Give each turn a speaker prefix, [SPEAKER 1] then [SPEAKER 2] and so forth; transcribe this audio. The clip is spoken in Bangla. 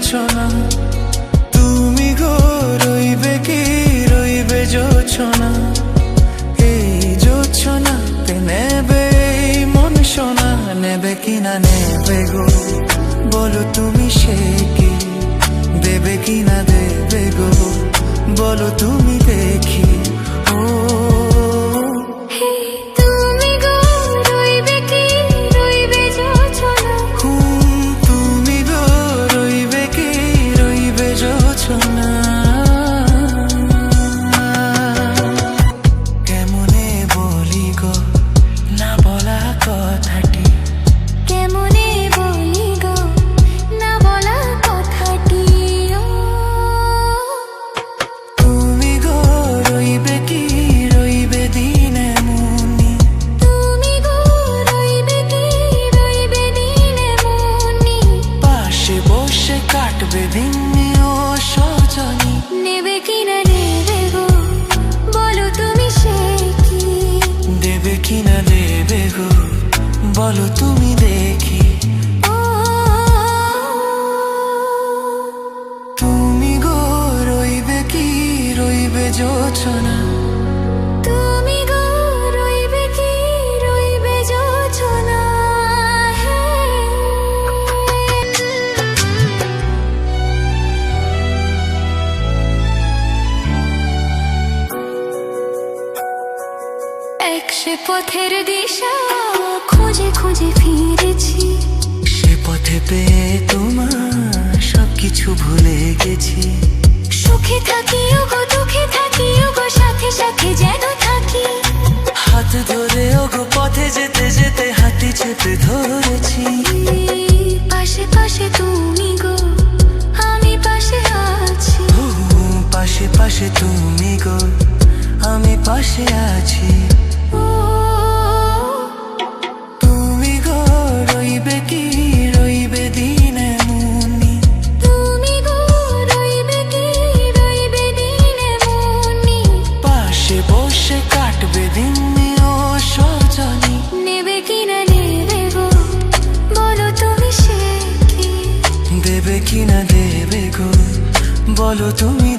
[SPEAKER 1] জোছনা, তুমি গো রইবে কি রইবে জোছনা, এই জোছনাতে নেবে এই মন সোনা, নেবে কিনা নেবে গো বলো তুমি সে কি, দেবে কিনা দেবে গো বলো তুমি দেখি। ও কেমনে বলি গো না বলা কথাটি,
[SPEAKER 2] কেমনে বলি গো না বলা কথাটি,
[SPEAKER 1] তুমি গো রইবে কি রইবে দিনে মুনি,
[SPEAKER 2] তুমি গো রইবে কি রইবে দিনে মুনি,
[SPEAKER 1] পাশে বসে কাটবে দিন ও সজনী,
[SPEAKER 2] নেবে কিনা নেবে গো বলো তুমি সে কি,
[SPEAKER 1] দেবে কিনা দেবে গো বলো তুমি দেখি।
[SPEAKER 2] ও
[SPEAKER 1] তুমি গো রইবে কি রইবে জোছনা,
[SPEAKER 2] তুমি গো রইবে কি রইবে জোছনা, সে পথের দিশা খুঁজে খুঁজে ফিরেছি,
[SPEAKER 1] সে পথে পেয়ে তোমার সবকিছু ভুলে গেছি,
[SPEAKER 2] সুখে থাকিও গো দুঃখে থাকিও গো সাথে সাথে যেন থাকি,
[SPEAKER 1] হাত ধরে ওগো পথে যেতে যেতে হাতে চেপে ধরেছি,
[SPEAKER 2] পাশে পাশে তুমি গো আমি পাশে আছি,
[SPEAKER 1] ও পাশে পাশে তুমি গো আমি পাশে আছি, তুমি গো রইবে কি রইবে দিনে মুনি,
[SPEAKER 2] তুমি গো রইবে কি রইবে দিনে মুনি,
[SPEAKER 1] পাশে বসে কাটবে দিন ও সজনী,
[SPEAKER 2] নেবে কিনা নেবে গো বলো তুমি সে কি,
[SPEAKER 1] দেবে কিনা দেবে গো বলো তুমি